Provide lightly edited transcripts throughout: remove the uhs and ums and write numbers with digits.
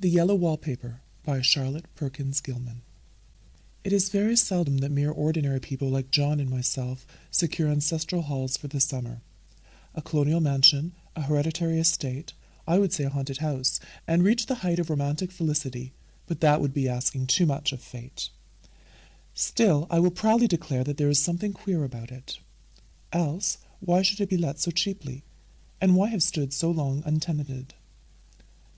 The Yellow Wallpaper by Charlotte Perkins Gilman. It is very seldom that mere ordinary people like John and myself secure ancestral halls for the summer. A colonial mansion, a hereditary estate, I would say a haunted house, and reach the height of romantic felicity, but that would be asking too much of fate. Still, I will proudly declare that there is something queer about it. Else, why should it be let so cheaply? And why have stood so long untenanted?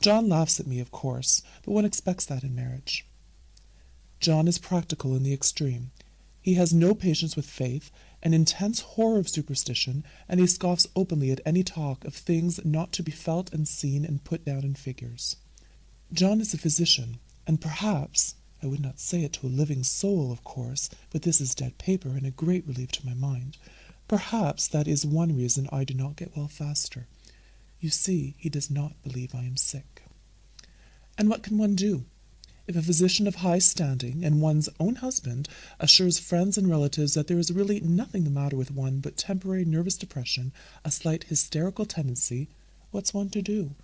John laughs at me, of course, but one expects that in marriage. John is practical in the extreme. He has no patience with faith, an intense horror of superstition, and he scoffs openly at any talk of things not to be felt and seen and put down in figures. John is a physician, and perhaps, I would not say it to a living soul, of course, but this is dead paper and a great relief to my mind, perhaps that is one reason I do not get well faster. You see, he does not believe I am sick. And what can one do? If a physician of high standing and one's own husband assures friends and relatives that there is really nothing the matter with one but temporary nervous depression, a slight hysterical tendency, what's one to do?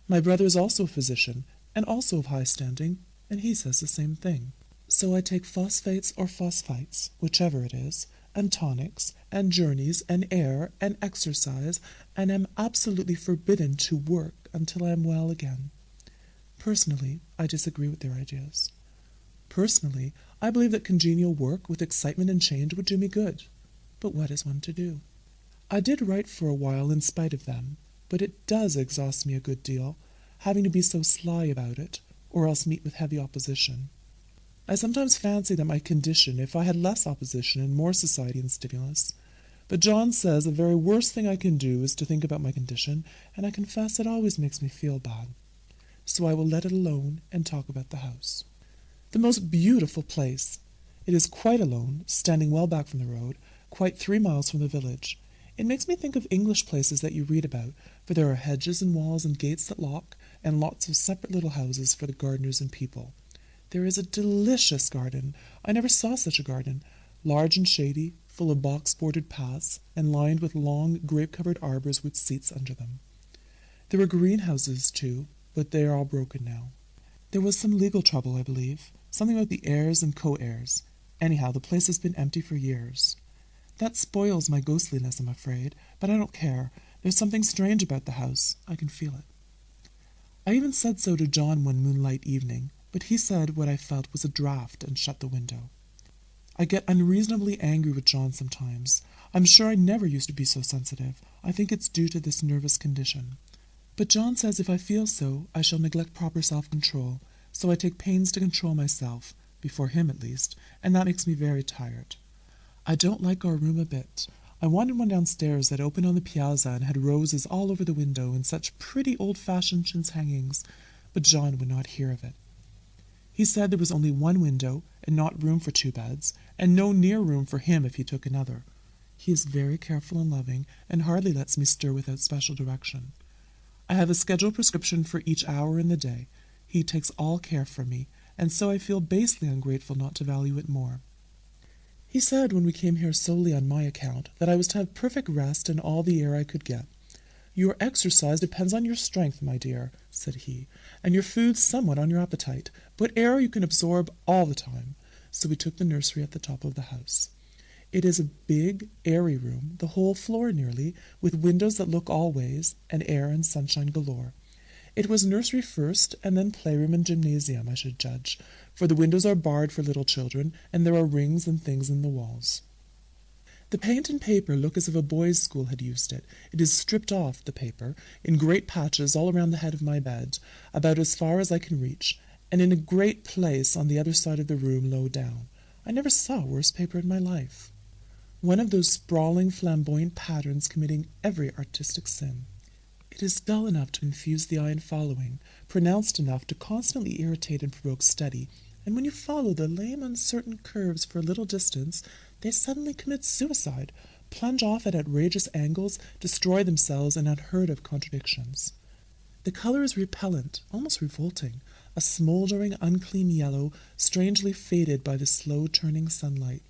My brother is also a physician, and also of high standing, and he says the same thing. So I take phosphates or phosphites, whichever it is, and tonics, and journeys, and air, and exercise, and am absolutely forbidden to work until I am well again. Personally, I disagree with their ideas. Personally, I believe that congenial work with excitement and change would do me good. But what is one to do? I did write for a while in spite of them, but it does exhaust me a good deal, having to be so sly about it, or else meet with heavy opposition. I sometimes fancy that my condition, if I had less opposition and more society and stimulus. But John says the very worst thing I can do is to think about my condition, and I confess it always makes me feel bad. So I will let it alone and talk about the house. The most beautiful place. It is quite alone, standing well back from the road, quite 3 miles from the village. It makes me think of English places that you read about, for there are hedges and walls and gates that lock, and lots of separate little houses for the gardeners and people. There is a delicious garden. I never saw such a garden, large and shady, full of box-bordered paths, and lined with long, grape-covered arbors with seats under them. There were greenhouses, too, but they are all broken now. There was some legal trouble, I believe, something about the heirs and co-heirs. Anyhow, the place has been empty for years. That spoils my ghostliness, I'm afraid, but I don't care. There's something strange about the house. I can feel it. I even said so to John one moonlight evening, but he said what I felt was a draught and shut the window. I get unreasonably angry with John sometimes. I'm sure I never used to be so sensitive. I think it's due to this nervous condition. But John says if I feel so, I shall neglect proper self-control, so I take pains to control myself, before him at least, and that makes me very tired. I don't like our room a bit. I wanted one downstairs that opened on the piazza and had roses all over the window and such pretty old-fashioned chintz hangings, but John would not hear of it. He said there was only one window, and not room for 2 beds, and no near room for him if he took another. He is very careful and loving, and hardly lets me stir without special direction. I have a scheduled prescription for each hour in the day. He takes all care for me, and so I feel basely ungrateful not to value it more. He said when we came here solely on my account that I was to have perfect rest and all the air I could get. Your exercise depends on your strength, my dear, said he, and your food somewhat on your appetite, but air you can absorb all the time. So we took the nursery at the top of the house. It is a big, airy room, the whole floor nearly, with windows that look all ways, and air and sunshine galore. It was nursery first, and then playroom and gymnasium, I should judge, for the windows are barred for little children, and there are rings and things in the walls. The paint and paper look as if a boys' school had used it. It is stripped off, the paper, in great patches all around the head of my bed, about as far as I can reach, and in a great place on the other side of the room low down. I never saw worse paper in my life. One of those sprawling, flamboyant patterns committing every artistic sin. It is dull enough to confuse the eye in following, pronounced enough to constantly irritate and provoke study, and when you follow the lame, uncertain curves for a little distance, they suddenly commit suicide, plunge off at outrageous angles, destroy themselves in unheard-of contradictions. The color is repellent, almost revolting, a smoldering, unclean yellow, strangely faded by the slow-turning sunlight.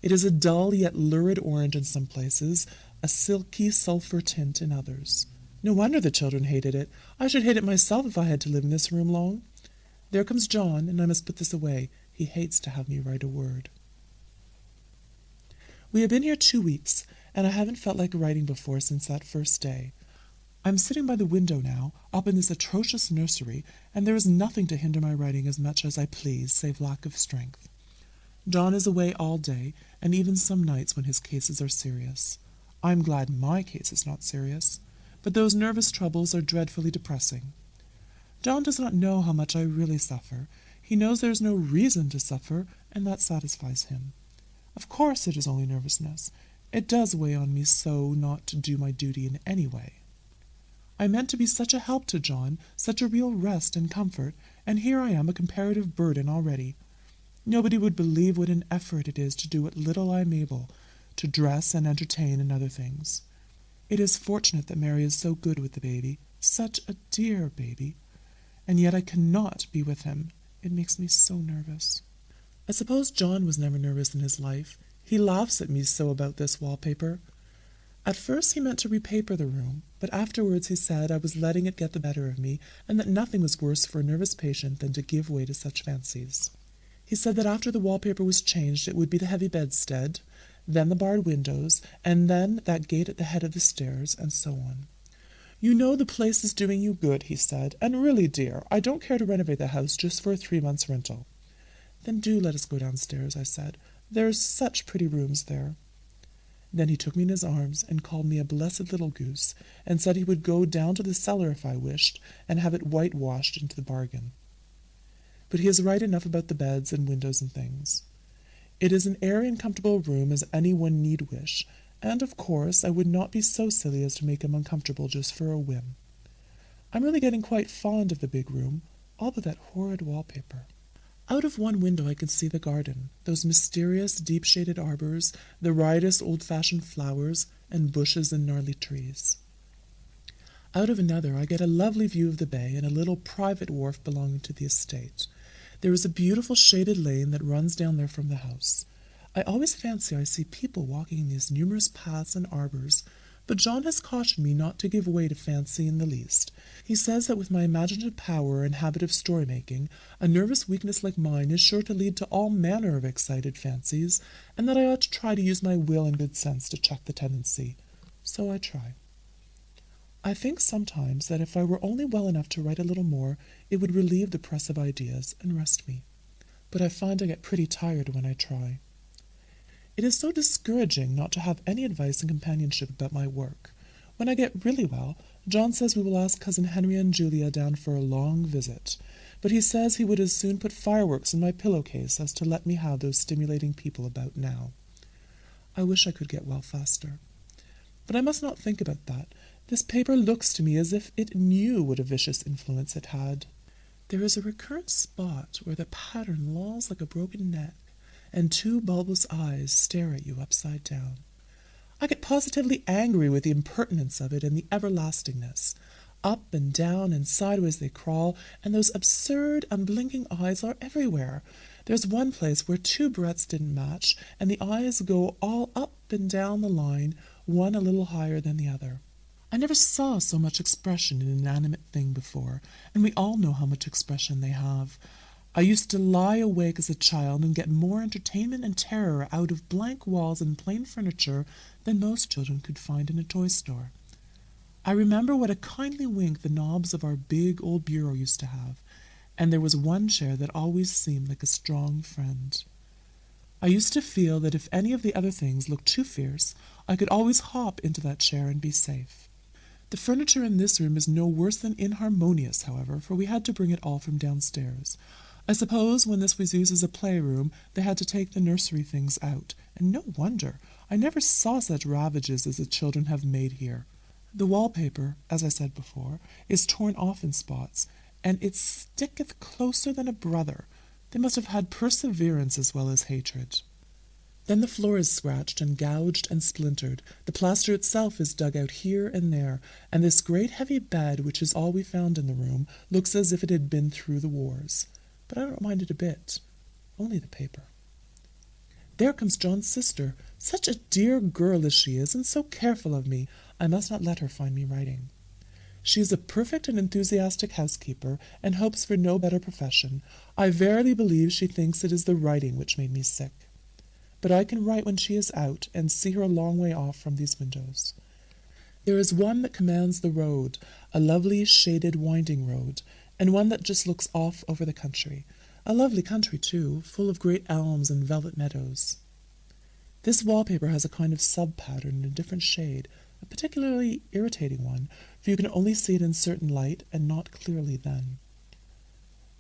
It is a dull yet lurid orange in some places, a silky sulphur tint in others. No wonder the children hated it. I should hate it myself if I had to live in this room long. There comes John, and I must put this away. He hates to have me write a word. We have been here 2 weeks, and I haven't felt like writing before since that first day. I'm sitting by the window now, up in this atrocious nursery, and there is nothing to hinder my writing as much as I please, save lack of strength. John is away all day, and even some nights when his cases are serious. I'm glad my case is not serious, but those nervous troubles are dreadfully depressing. John does not know how much I really suffer. He knows there is no reason to suffer, and that satisfies him. Of course it is only nervousness. It does weigh on me so not to do my duty in any way. I meant to be such a help to John, such a real rest and comfort, and here I am a comparative burden already. Nobody would believe what an effort it is to do what little I am able, to dress and entertain and other things. It is fortunate that Mary is so good with the baby, such a dear baby, and yet I cannot be with him. It makes me so nervous. I suppose John was never nervous in his life. He laughs at me so about this wallpaper. At first he meant to repaper the room, but afterwards he said I was letting it get the better of me, and that nothing was worse for a nervous patient than to give way to such fancies. He said that after the wallpaper was changed it would be the heavy bedstead, then the barred windows, and then that gate at the head of the stairs, and so on. You know the place is doing you good, he said, and really, dear, I don't care to renovate the house just for a 3 months' rental. Then do let us go downstairs, I said. There's such pretty rooms there. Then he took me in his arms and called me a blessed little goose, and said he would go down to the cellar if I wished, and have it whitewashed into the bargain. But he is right enough about the beds and windows and things. It is an airy and comfortable room as any one need wish, and of course I would not be so silly as to make him uncomfortable just for a whim. I'm really getting quite fond of the big room, all but that horrid wallpaper. Out of one window I can see the garden, those mysterious deep-shaded arbors, the riotous old-fashioned flowers, and bushes and gnarly trees. Out of another I get a lovely view of the bay and a little private wharf belonging to the estate. There is a beautiful shaded lane that runs down there from the house. I always fancy I see people walking in these numerous paths and arbors, but John has cautioned me not to give way to fancy in the least. He says that with my imaginative power and habit of story-making, a nervous weakness like mine is sure to lead to all manner of excited fancies, and that I ought to try to use my will and good sense to check the tendency. So I try. I think sometimes that if I were only well enough to write a little more, it would relieve the press of ideas and rest me. But I find I get pretty tired when I try. It is so discouraging not to have any advice and companionship about my work. When I get really well, John says we will ask Cousin Henry and Julia down for a long visit, but he says he would as soon put fireworks in my pillowcase as to let me have those stimulating people about now. I wish I could get well faster. But I must not think about that. This paper looks to me as if it knew what a vicious influence it had. There is a recurrent spot where the pattern lolls like a broken neck, and 2 bulbous eyes stare at you upside down. I get positively angry with the impertinence of it and the everlastingness. Up and down and sideways they crawl, and those absurd, unblinking eyes are everywhere. There's one place where 2 barrettes didn't match, and the eyes go all up and down the line, one a little higher than the other. I never saw so much expression in an inanimate thing before, and we all know how much expression they have. I used to lie awake as a child and get more entertainment and terror out of blank walls and plain furniture than most children could find in a toy store. I remember what a kindly wink the knobs of our big old bureau used to have, and there was one chair that always seemed like a strong friend. I used to feel that if any of the other things looked too fierce, I could always hop into that chair and be safe. The furniture in this room is no worse than inharmonious, however, for we had to bring it all from downstairs. I suppose when this was used as a playroom, they had to take the nursery things out, and no wonder. I never saw such ravages as the children have made here. The wallpaper, as I said before, is torn off in spots, and it sticketh closer than a brother. They must have had perseverance as well as hatred. Then the floor is scratched and gouged and splintered. The plaster itself is dug out here and there, and this great heavy bed, which is all we found in the room, looks as if it had been through the wars. But I don't mind it a bit. Only the paper. There comes John's sister. Such a dear girl as she is, and so careful of me. I must not let her find me writing. She is a perfect and enthusiastic housekeeper, and hopes for no better profession. I verily believe she thinks it is the writing which made me sick. But I can write when she is out, and see her a long way off from these windows. There is one that commands the road, a lovely, shaded, winding road, and one that just looks off over the country. A lovely country, too, full of great elms and velvet meadows. This wallpaper has a kind of sub-pattern in a different shade, a particularly irritating one, for you can only see it in certain light and not clearly then.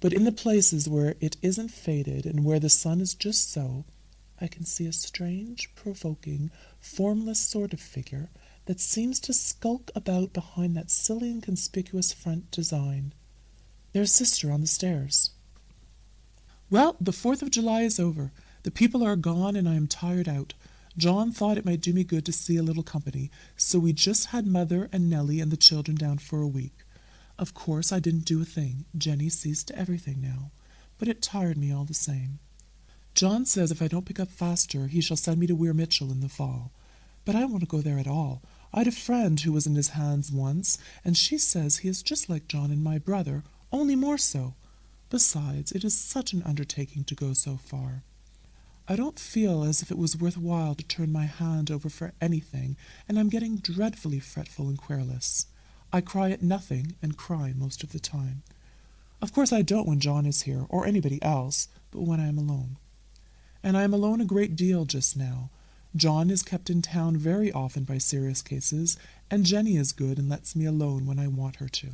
But in the places where it isn't faded and where the sun is just so, I can see a strange, provoking, formless sort of figure that seems to skulk about behind that silly and conspicuous front design. There's Sister on the stairs. Well, the 4th of July is over. The people are gone and I am tired out. John thought it might do me good to see a little company, so we just had Mother and Nellie and the children down for a week. Of course, I didn't do a thing. Jenny sees to everything now, but it tired me all the same. John says if I don't pick up faster, he shall send me to Weir Mitchell in the fall. But I won't go there at all. I had a friend who was in his hands once, and she says he is just like John and my brother, only more so. Besides, it is such an undertaking to go so far. I don't feel as if it was worth while to turn my hand over for anything, and I'm getting dreadfully fretful and querulous. I cry at nothing, and cry most of the time. Of course I don't when John is here, or anybody else, but when I am alone. And I am alone a great deal just now. John is kept in town very often by serious cases, and Jenny is good and lets me alone when I want her to.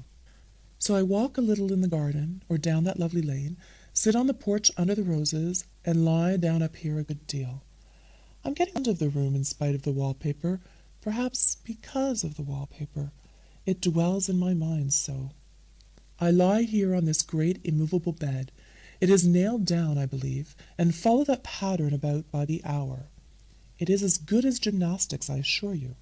So I walk a little in the garden, or down that lovely lane, sit on the porch under the roses, and lie down up here a good deal. I'm getting fond of the room in spite of the wallpaper, perhaps because of the wallpaper. It dwells in my mind so. I lie here on this great immovable bed. It is nailed down, I believe, and follow that pattern about by the hour. It is as good as gymnastics, I assure you.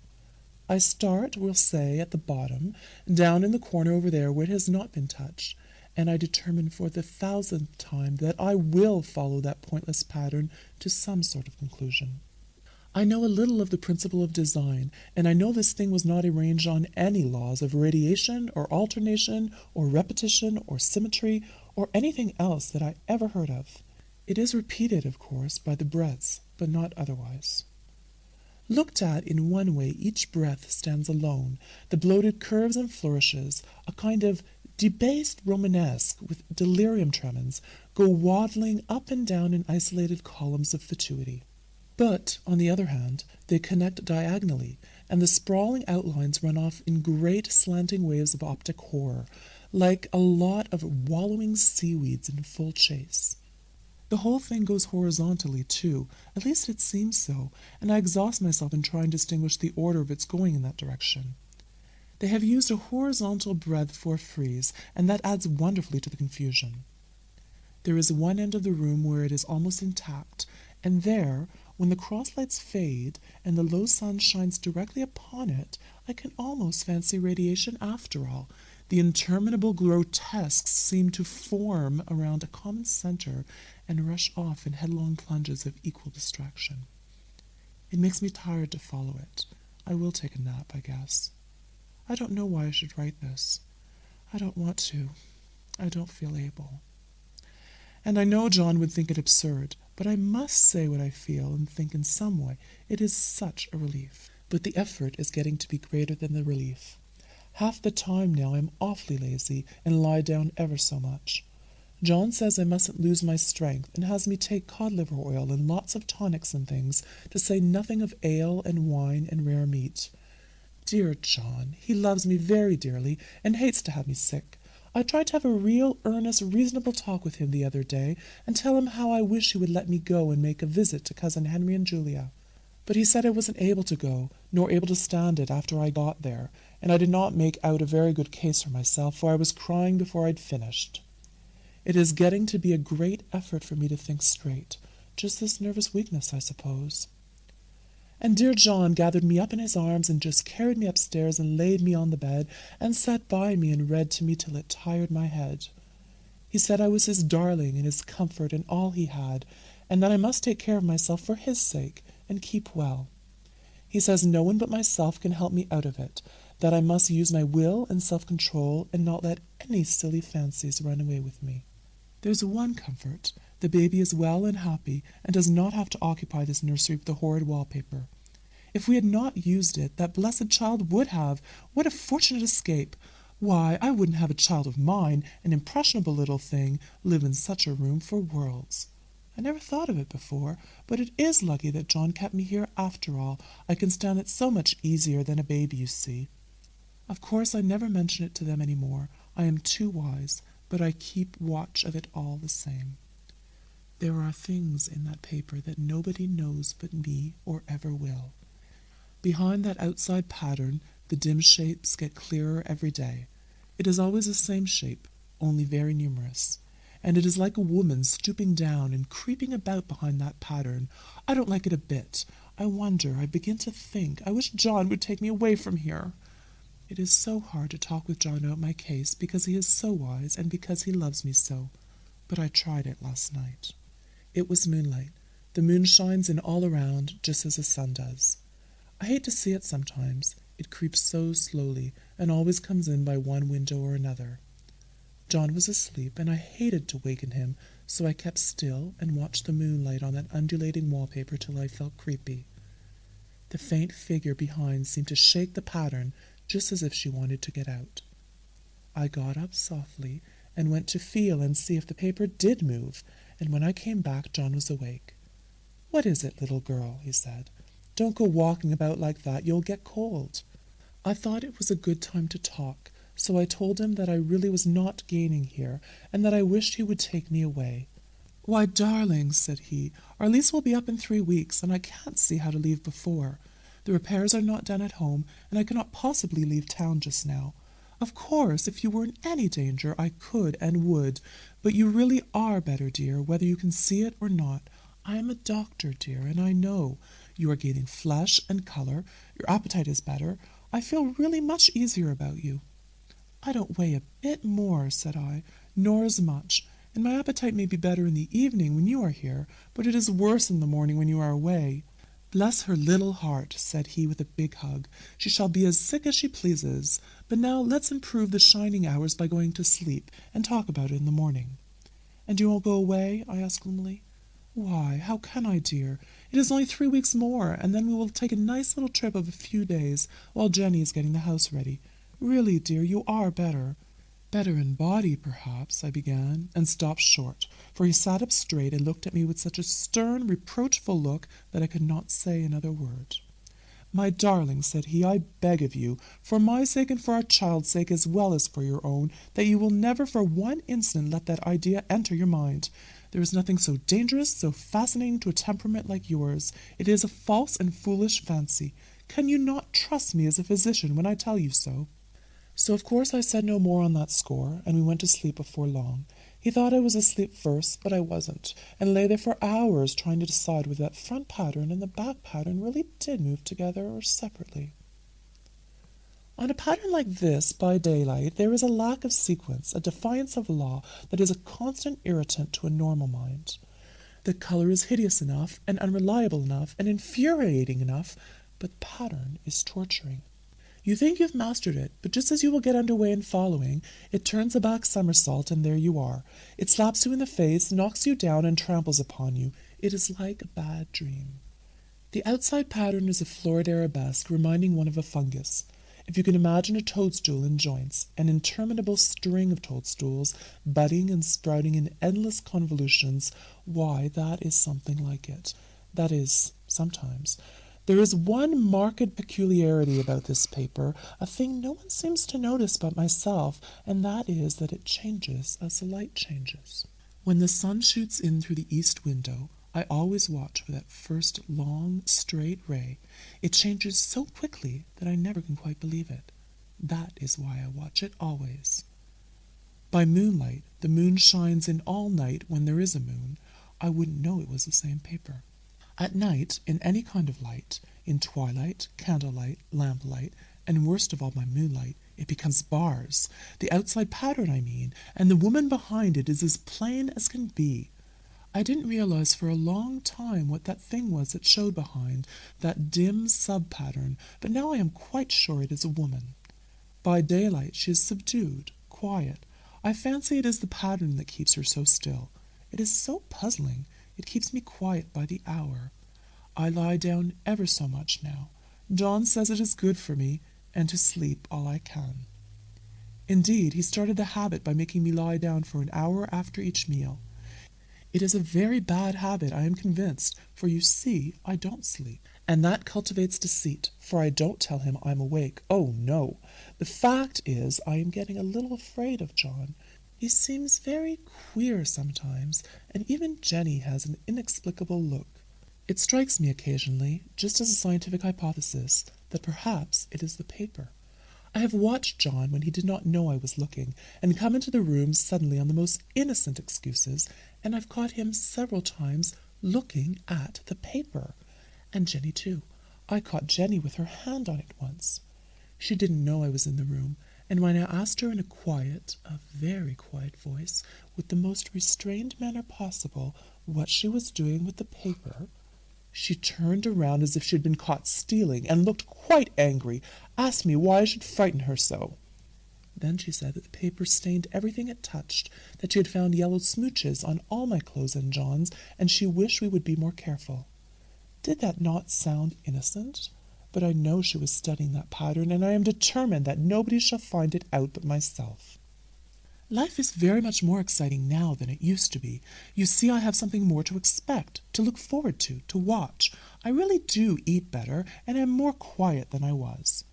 I start, we'll say, at the bottom, down in the corner over there where it has not been touched, and I determine for the 1000th time that I will follow that pointless pattern to some sort of conclusion. I know a little of the principle of design, and I know this thing was not arranged on any laws of radiation or alternation or repetition or symmetry or anything else that I ever heard of. It is repeated, of course, by the breaths, but not otherwise. Looked at in one way, each breath stands alone, the bloated curves and flourishes, a kind of debased Romanesque with delirium tremens, go waddling up and down in isolated columns of fatuity. But, on the other hand, they connect diagonally, and the sprawling outlines run off in great slanting waves of optic horror, like a lot of wallowing seaweeds in full chase. The whole thing goes horizontally, too, at least it seems so, and I exhaust myself in trying to distinguish the order of its going in that direction. They have used a horizontal breadth for a frieze, and that adds wonderfully to the confusion. There is one end of the room where it is almost intact, and there, when the cross-lights fade and the low sun shines directly upon it, I can almost fancy radiation after all. The interminable grotesques seem to form around a common center and rush off in headlong plunges of equal distraction. It makes me tired to follow it. I will take a nap, I guess. I don't know why I should write this. I don't want to. I don't feel able. And I know John would think it absurd, but I must say what I feel and think in some way. It is such a relief. But the effort is getting to be greater than the relief. Half the time now I'm awfully lazy and lie down ever so much. John says I mustn't lose my strength and has me take cod-liver oil and lots of tonics and things, to say nothing of ale and wine and rare meat. Dear John, he loves me very dearly and hates to have me sick. I tried to have a real, earnest, reasonable talk with him the other day and tell him how I wish he would let me go and make a visit to Cousin Henry and Julia. But he said I wasn't able to go, nor able to stand it after I got there, and I did not make out a very good case for myself, for I was crying before I'd finished. It is getting to be a great effort for me to think straight, just this nervous weakness, I suppose. And dear John gathered me up in his arms and just carried me upstairs and laid me on the bed and sat by me and read to me till it tired my head. He said I was his darling and his comfort and all he had, and that I must take care of myself for his sake and keep well. He says no one but myself can help me out of it, that I must use my will and self-control and not let any silly fancies run away with me. There's one comfort. The baby is well and happy and does not have to occupy this nursery with the horrid wallpaper. If we had not used it, that blessed child would have. What a fortunate escape! Why, I wouldn't have a child of mine, an impressionable little thing, live in such a room for worlds. I never thought of it before, but it is lucky that John kept me here after all. I can stand it so much easier than a baby, you see. Of course, I never mention it to them any more. I am too wise, but I keep watch of it all the same. There are things in that paper that nobody knows but me or ever will. Behind that outside pattern, the dim shapes get clearer every day. It is always the same shape, only very numerous. And it is like a woman stooping down and creeping about behind that pattern. I don't like it a bit. I wonder, I begin to think, I wish John would take me away from here. It is so hard to talk with John about my case because he is so wise and because he loves me so. But I tried it last night. It was moonlight. The moon shines in all around, just as the sun does. I hate to see it sometimes. It creeps so slowly and always comes in by one window or another. John was asleep, and I hated to waken him, so I kept still and watched the moonlight on that undulating wallpaper till I felt creepy. The faint figure behind seemed to shake the pattern, just as if she wanted to get out. I got up softly and went to feel and see if the paper did move, and when I came back John was awake. "What is it, little girl?" he said. "Don't go walking about like that, you'll get cold." I thought it was a good time to talk, so I told him that I really was not gaining here, and that I wished he would take me away. "Why, darling," said he, "our lease will be up in 3 weeks, and I can't see how to leave before. The repairs are not done at home, and I cannot possibly leave town just now. Of course, if you were in any danger, I could and would, but you really are better, dear, whether you can see it or not. I am a doctor, dear, and I know. You are gaining flesh and color, your appetite is better. I feel really much easier about you." "I don't weigh a bit more," said I, "nor as much, and my appetite may be better in the evening when you are here, but it is worse in the morning when you are away." "Bless her little heart," said he with a big hug. "She shall be as sick as she pleases. But now let's improve the shining hours by going to sleep, and talk about it in the morning." "And you won't go away?" I asked gloomily. "Why, how can I, dear? It is only 3 weeks more, and then we will take a nice little trip of a few days, while Jenny is getting the house ready. Really, dear, you are better." "Better in body, perhaps," I began, and stopped short, for he sat up straight and looked at me with such a stern, reproachful look that I could not say another word. "My darling," said he, "I beg of you, for my sake and for our child's sake as well as for your own, that you will never for one instant let that idea enter your mind. There is nothing so dangerous, so fascinating to a temperament like yours. It is a false and foolish fancy. Can you not trust me as a physician when I tell you so?" So of course I said no more on that score, and we went to sleep before long. He thought I was asleep first, but I wasn't, and lay there for hours trying to decide whether that front pattern and the back pattern really did move together or separately. On a pattern like this, by daylight, there is a lack of sequence, a defiance of law that is a constant irritant to a normal mind. The color is hideous enough, and unreliable enough, and infuriating enough, but pattern is torturing. You think you've mastered it, but just as you will get under way in following, it turns a back somersault, and there you are. It slaps you in the face, knocks you down, and tramples upon you. It is like a bad dream. The outside pattern is a florid arabesque, reminding one of a fungus. If you can imagine a toadstool in joints, an interminable string of toadstools, budding and sprouting in endless convolutions, why, that is something like it. That is, sometimes. There is one marked peculiarity about this paper, a thing no one seems to notice but myself, and that is that it changes as the light changes. When the sun shoots in through the east window, I always watch for that first long, straight ray. It changes so quickly that I never can quite believe it. That is why I watch it always. By moonlight, the moon shines in all night when there is a moon. I wouldn't know it was the same paper. At night, in any kind of light, in twilight, candlelight, lamplight, and worst of all by moonlight, it becomes bars, the outside pattern, I mean, and the woman behind it is as plain as can be. I didn't realize for a long time what that thing was that showed behind, that dim sub-pattern, but now I am quite sure it is a woman. By daylight she is subdued, quiet. I fancy it is the pattern that keeps her so still. It is so puzzling. It keeps me quiet by the hour. I lie down ever so much now. John says it is good for me, and to sleep all I can. Indeed, he started the habit by making me lie down for an hour after each meal. It is a very bad habit, I am convinced, for you see, I don't sleep. And that cultivates deceit, for I don't tell him I'm awake. Oh, no. The fact is, I am getting a little afraid of John. He seems very queer sometimes, and even Jenny has an inexplicable look. It strikes me occasionally, just as a scientific hypothesis, that perhaps it is the paper. I have watched John when he did not know I was looking, and come into the room suddenly on the most innocent excuses, and I've caught him several times looking at the paper. And Jenny, too. I caught Jenny with her hand on it once. She didn't know I was in the room, and when I asked her in a very quiet voice, with the most restrained manner possible, what she was doing with the paper, she turned around as if she had been caught stealing, and looked quite angry, asked me why I should frighten her so. Then she said that the paper stained everything it touched, that she had found yellow smooches on all my clothes and John's, and she wished we would be more careful. Did that not sound innocent? But I know she was studying that pattern, and I am determined that nobody shall find it out but myself. Life is very much more exciting now than it used to be. You see, I have something more to expect, to look forward to watch. I really do eat better, and am more quiet than I was.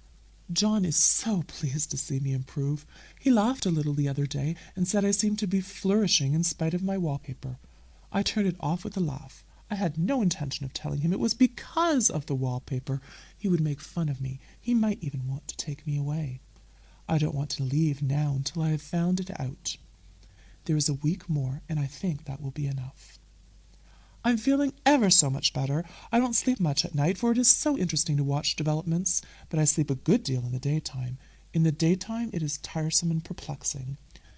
John is so pleased to see me improve. He laughed a little the other day, and said I seemed to be flourishing in spite of my wallpaper. I turned it off with a laugh. I had no intention of telling him it was because of the wallpaper. He would make fun of me. He might even want to take me away. I don't want to leave now until I have found it out. There is a week more, and I think that will be enough. I'm feeling ever so much better. I don't sleep much at night, for it is so interesting to watch developments, but I sleep a good deal in the daytime. In the daytime it is tiresome and perplexing.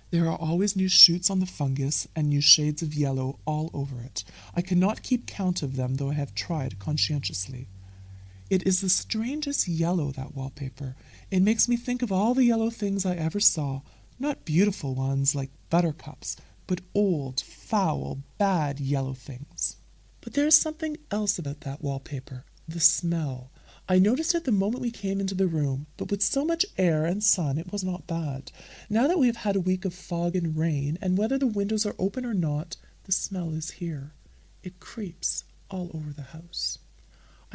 There are always new shoots on the fungus, and new shades of yellow all over it. I cannot keep count of them, though I have tried conscientiously. It is the strangest yellow, that wallpaper. It makes me think of all the yellow things I ever saw, not beautiful ones like buttercups, but old, foul, bad yellow things. But there is something else about that wallpaper, the smell. I noticed it the moment we came into the room, but with so much air and sun it was not bad. Now that we have had a week of fog and rain, and whether the windows are open or not, the smell is here. It creeps all over the house.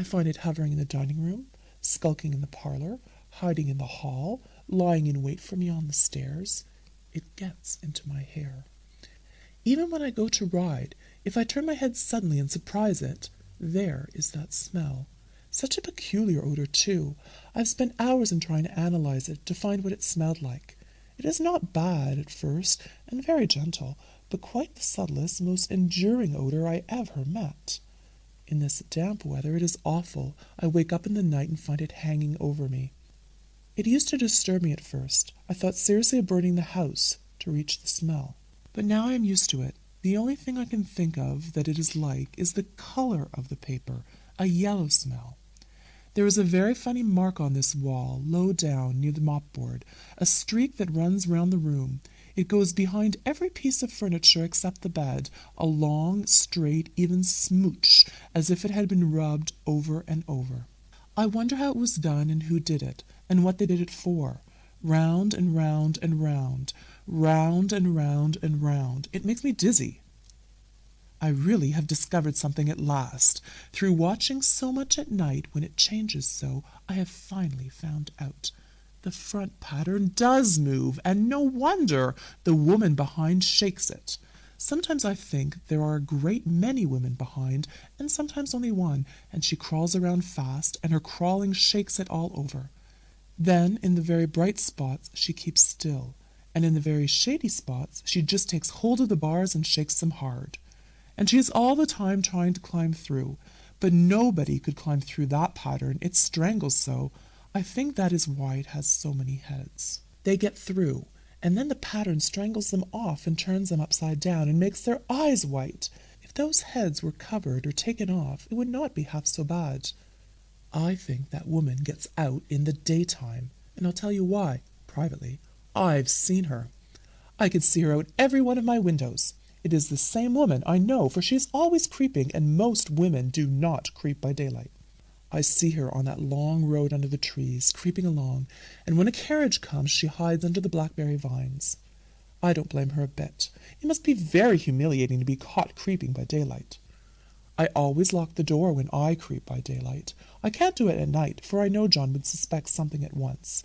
I find it hovering in the dining room, skulking in the parlor, hiding in the hall, lying in wait for me on the stairs. It gets into my hair. Even when I go to ride, if I turn my head suddenly and surprise it, there is that smell. Such a peculiar odor, too. I've spent hours in trying to analyze it, to find what it smelled like. It is not bad at first, and very gentle, but quite the subtlest, most enduring odor I ever met. In this damp weather it is awful. I wake up in the night and find it hanging over me. It used to disturb me at first. I thought seriously of burning the house to reach the smell. But now I am used to it. The only thing I can think of that it is like is the color of the paper, a yellow smell. There is a very funny mark on this wall, low down near the mopboard, a streak that runs round the room. It goes behind every piece of furniture except the bed, a long, straight, even smooch, as if it had been rubbed over and over. I wonder how it was done and who did it, and what they did it for. Round and round and round, round and round and round. It makes me dizzy. I really have discovered something at last. Through watching so much at night when it changes so, I have finally found out. The front pattern does move, and no wonder. The woman behind shakes it. Sometimes I think there are a great many women behind, and sometimes only one, and she crawls around fast, and her crawling shakes it all over. Then, in the very bright spots, she keeps still, and in the very shady spots, she just takes hold of the bars and shakes them hard. And she is all the time trying to climb through, but nobody could climb through that pattern. It strangles so. I think that is why it has so many heads. They get through, and then the pattern strangles them off and turns them upside down and makes their eyes white. If those heads were covered or taken off, it would not be half so bad. I think that woman gets out in the daytime, and I'll tell you why privately, "I've seen her. I could see her out every one of my windows. It is the same woman, I know, for she is always creeping, and most women do not creep by daylight. I see her on that long road under the trees, creeping along, and when a carriage comes she hides under the blackberry vines. I don't blame her a bit. It must be very humiliating to be caught creeping by daylight. I always lock the door when I creep by daylight. I can't do it at night, for I know John would suspect something at once.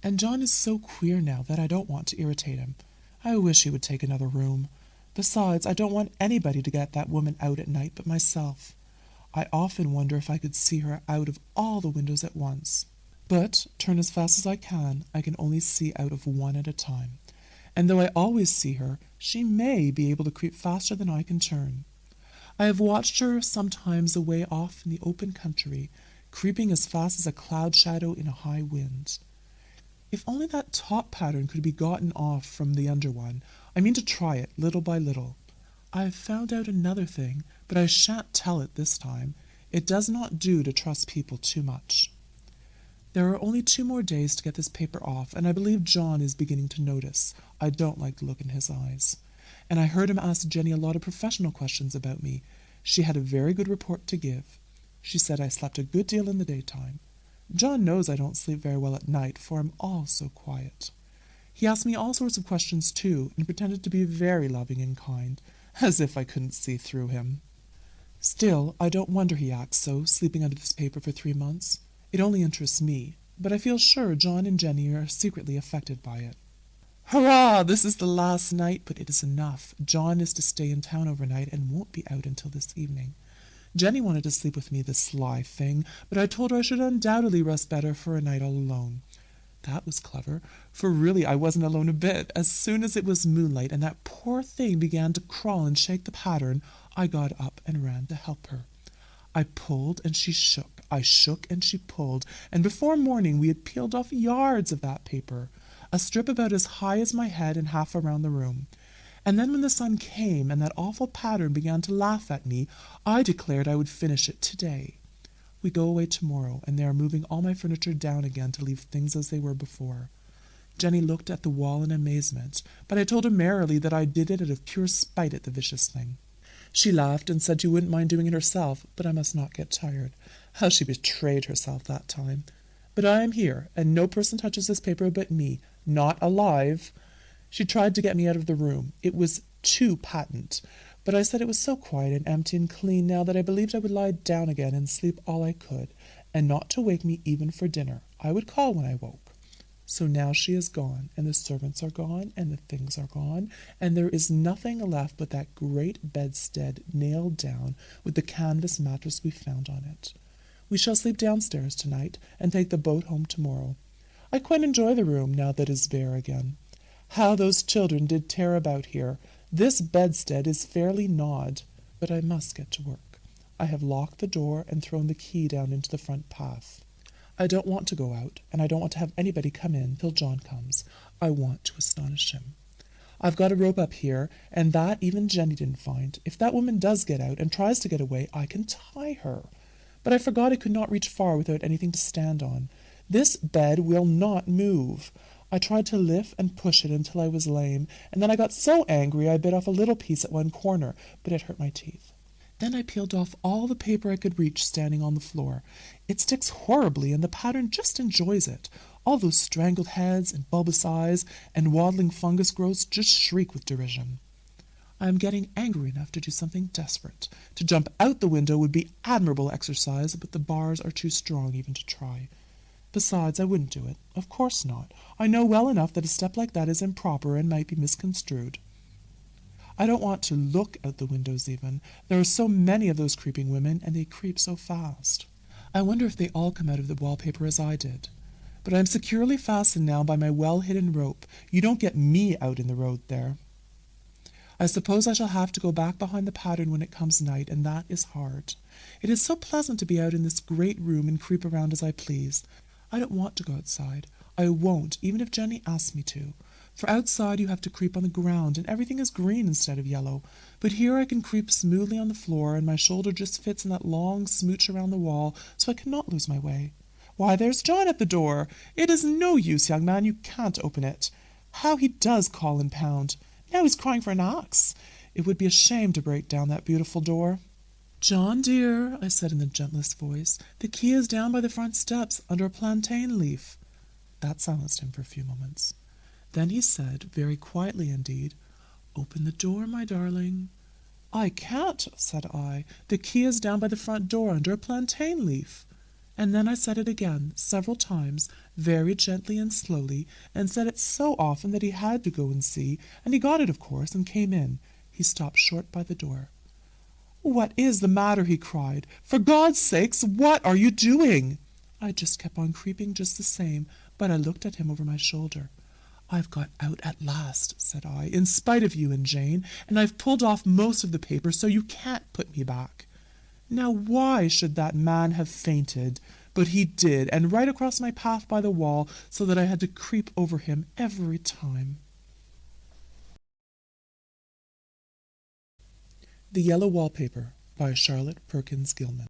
And John is so queer now that I don't want to irritate him. I wish he would take another room. Besides, I don't want anybody to get that woman out at night but myself. I often wonder if I could see her out of all the windows at once. But, turn as fast as I can only see out of one at a time. And though I always see her, she may be able to creep faster than I can turn. I have watched her sometimes away off in the open country, creeping as fast as a cloud shadow in a high wind. If only that top pattern could be gotten off from the under one. I mean to try it, little by little. I have found out another thing, but I shan't tell it this time. It does not do to trust people too much. There are only 2 more days to get this paper off, and I believe John is beginning to notice. I don't like the look in his eyes. And I heard him ask Jenny a lot of professional questions about me. She had a very good report to give. She said I slept a good deal in the daytime. John knows I don't sleep very well at night, for I'm all so quiet. He asked me all sorts of questions too, and pretended to be very loving and kind, as if I couldn't see through him. Still, I don't wonder he acts so, sleeping under this paper for 3 months. It only interests me, but I feel sure John and Jenny are secretly affected by it. Hurrah! This is the last night, but it is enough. John is to stay in town overnight and won't be out until this evening. Jenny wanted to sleep with me, the sly thing, but I told her I should undoubtedly rest better for a night all alone. That was clever, for really I wasn't alone a bit. As soon as it was moonlight and that poor thing began to crawl and shake the pattern, I got up and ran to help her. I pulled and she shook, I shook and she pulled, and before morning we had peeled off yards of that paper, a strip about as high as my head and half around the room. And then when the sun came and that awful pattern began to laugh at me, I declared I would finish it today. We go away tomorrow, and they are moving all my furniture down again to leave things as they were before. Jenny looked at the wall in amazement, but I told her merrily that I did it out of pure spite at the vicious thing. She laughed and said she wouldn't mind doing it herself, but I must not get tired. How she betrayed herself that time. But I am here, and no person touches this paper but me, not alive. She tried to get me out of the room. It was too patent, but I said it was so quiet and empty and clean now that I believed I would lie down again and sleep all I could, and not to wake me even for dinner. I would call when I woke. So now she is gone, and the servants are gone, and the things are gone, and there is nothing left but that great bedstead nailed down with the canvas mattress we found on it. We shall sleep downstairs tonight, and take the boat home tomorrow. I quite enjoy the room now that it is bare again. How those children did tear about here! This bedstead is fairly gnawed, but I must get to work. I have locked the door and thrown the key down into the front path. I don't want to go out, and I don't want to have anybody come in till John comes. I want to astonish him. I've got a rope up here, and that even Jenny didn't find. If that woman does get out and tries to get away, I can tie her. But I forgot I could not reach far without anything to stand on. This bed will not move. I tried to lift and push it until I was lame, and then I got so angry I bit off a little piece at one corner, but it hurt my teeth. Then I peeled off all the paper I could reach standing on the floor. It sticks horribly, and the pattern just enjoys it. All those strangled heads and bulbous eyes and waddling fungus growths just shriek with derision. I am getting angry enough to do something desperate. To jump out the window would be admirable exercise, but the bars are too strong even to try. Besides, I wouldn't do it. Of course not. I know well enough that a step like that is improper and might be misconstrued. I don't want to look out the windows even. There are so many of those creeping women, and they creep so fast. I wonder if they all come out of the wallpaper as I did. But I am securely fastened now by my well-hidden rope. You don't get me out in the road there. I suppose I shall have to go back behind the pattern when it comes night, and that is hard. It is so pleasant to be out in this great room and creep around as I please. I don't want to go outside. I won't, even if Jenny asks me to. For outside you have to creep on the ground, and everything is green instead of yellow. But here I can creep smoothly on the floor, and my shoulder just fits in that long smooch around the wall, so I cannot lose my way. Why, there's John at the door. It is no use, young man, you can't open it. How he does call and pound. Now he's crying for an axe. It would be a shame to break down that beautiful door. John, dear, I said in the gentlest voice, the key is down by the front steps under a plantain leaf. That silenced him for a few moments. Then he said, very quietly indeed, Open the door, my darling. I can't, said I. The key is down by the front door under a plantain leaf. And then I said it again, several times, very gently and slowly, and said it so often that he had to go and see, and he got it, of course, and came in. He stopped short by the door. What is the matter? He cried. For God's sakes, what are you doing? I just kept on creeping just the same, but I looked at him over my shoulder. I've got out at last, said I, in spite of you and Jane, and I've pulled off most of the paper, so you can't put me back. Now why should that man have fainted? But he did, and right across my path by the wall, so that I had to creep over him every time. The Yellow Wallpaper by Charlotte Perkins Gilman.